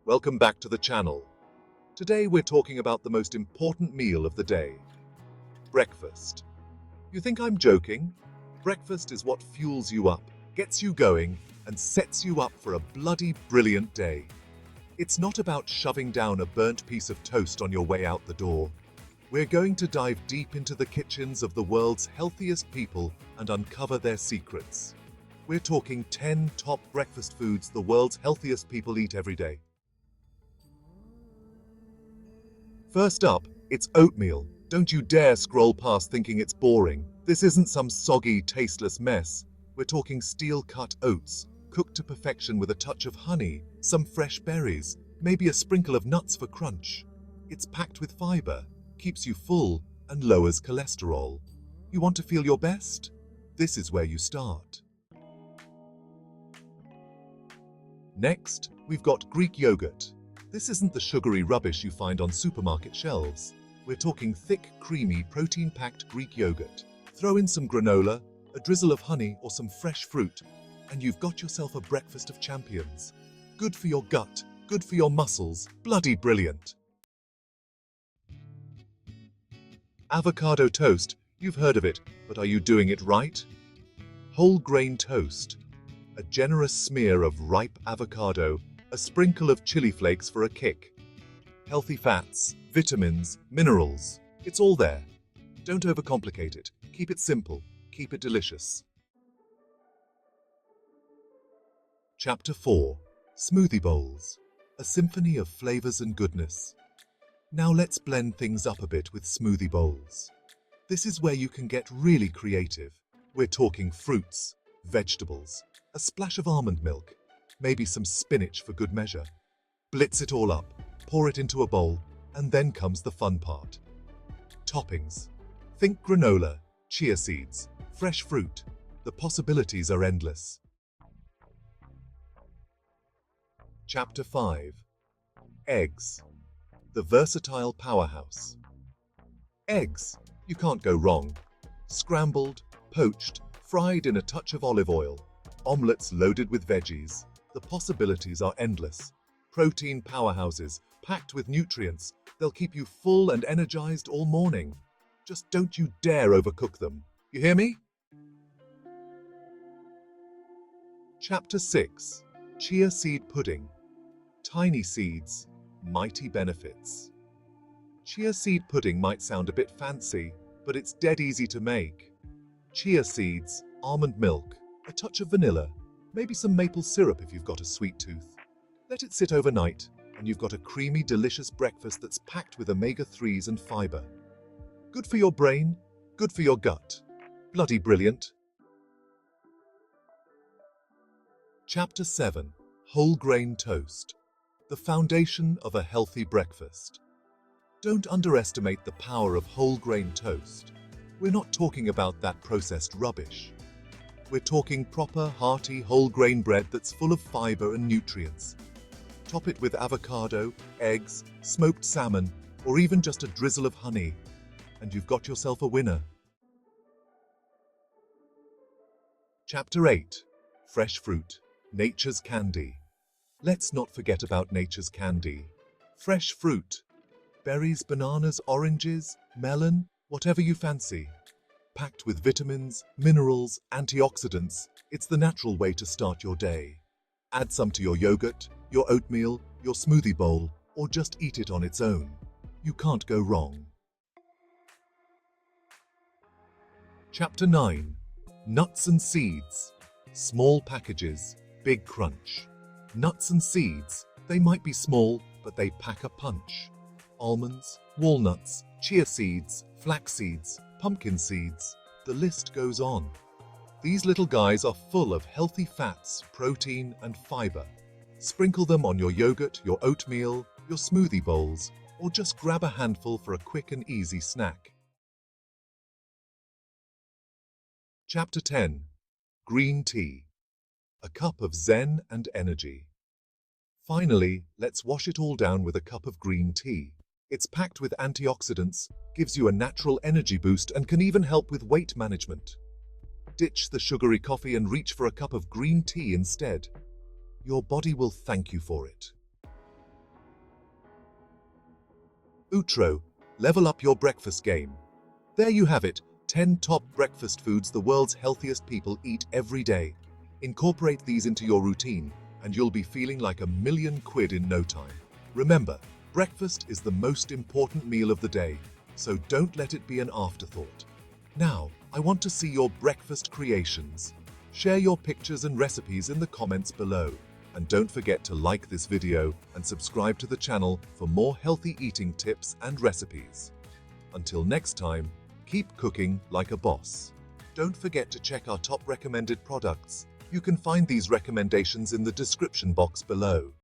Welcome back to the channel. Today we're talking about the most important meal of the day. Breakfast. You think I'm joking? Breakfast is what fuels you up, gets you going, and sets you up for a bloody brilliant day. It's not about shoving down a burnt piece of toast on your way out the door. We're going to dive deep into the kitchens of the world's healthiest people and uncover their secrets. We're talking 10 top breakfast foods the world's healthiest people eat every day. First up, it's oatmeal. Don't you dare scroll past thinking it's boring. This isn't some soggy, tasteless mess. We're talking steel-cut oats, cooked to perfection with a touch of honey, some fresh berries, maybe a sprinkle of nuts for crunch. It's packed with fiber, keeps you full, and lowers cholesterol. You want to feel your best? This is where you start. Next, we've got Greek yogurt. This isn't the sugary rubbish you find on supermarket shelves. We're talking thick, creamy, protein-packed Greek yogurt. Throw in some granola, a drizzle of honey, or some fresh fruit, and you've got yourself a breakfast of champions. Good for your gut, good for your muscles, bloody brilliant. Avocado toast. You've heard of it, but are you doing it right? Whole grain toast. A generous smear of ripe avocado, a sprinkle of chili flakes for a kick. Healthy fats, vitamins, minerals. It's all there. Don't overcomplicate it. Keep it simple. Keep it delicious. Chapter 4. Smoothie bowls. A symphony of flavors and goodness. Now let's blend things up a bit with smoothie bowls. This is where you can get really creative. We're talking fruits, vegetables, a splash of almond milk, maybe some spinach for good measure. Blitz it all up, pour it into a bowl, and then comes the fun part. Toppings. Think granola, chia seeds, fresh fruit. The possibilities are endless. Chapter 5. Eggs. The versatile powerhouse. Eggs. You can't go wrong. Scrambled, poached, fried in a touch of olive oil. Omelets loaded with veggies. The possibilities are endless. Protein powerhouses, packed with nutrients. They'll keep you full and energized all morning. Just don't you dare overcook them. You hear me? Chapter 6. Chia seed pudding. Tiny seeds, mighty benefits. Chia seed pudding might sound a bit fancy, but it's dead easy to make. Chia seeds, almond milk, a touch of vanilla, maybe some maple syrup if you've got a sweet tooth. Let it sit overnight, and you've got a creamy, delicious breakfast that's packed with omega-3s and fiber. Good for your brain, good for your gut. Bloody brilliant. Chapter 7. Whole grain toast. The foundation of a healthy breakfast. Don't underestimate the power of whole grain toast. We're not talking about that processed rubbish. We're talking proper, hearty, whole grain bread that's full of fiber and nutrients. Top it with avocado, eggs, smoked salmon, or even just a drizzle of honey, and you've got yourself a winner. Chapter 8. Fresh fruit. Nature's candy. Let's not forget about nature's candy. Fresh fruit. Berries, bananas, oranges, melon, whatever you fancy. Packed with vitamins, minerals, antioxidants, it's the natural way to start your day. Add some to your yogurt, your oatmeal, your smoothie bowl, or just eat it on its own. You can't go wrong. Chapter 9. Nuts and seeds. Small packages, big crunch. Nuts and seeds, they might be small, but they pack a punch. Almonds, walnuts, chia seeds, flax seeds, pumpkin seeds, the list goes on. These little guys are full of healthy fats, protein, and fiber. Sprinkle them on your yogurt, your oatmeal, your smoothie bowls, or just grab a handful for a quick and easy snack. Chapter 10. Green tea. A cup of zen and energy. Finally, let's wash it all down with a cup of green tea. It's packed with antioxidants, gives you a natural energy boost, and can even help with weight management. Ditch the sugary coffee and reach for a cup of green tea instead. Your body will thank you for it. Outro, level up your breakfast game. There you have it, 10 top breakfast foods the world's healthiest people eat every day. Incorporate these into your routine, and you'll be feeling like £1,000,000 in no time. Remember, breakfast is the most important meal of the day, so don't let it be an afterthought. Now, I want to see your breakfast creations. Share your pictures and recipes in the comments below. And don't forget to like this video and subscribe to the channel for more healthy eating tips and recipes. Until next time, keep cooking like a boss. Don't forget to check our top recommended products. You can find these recommendations in the description box below.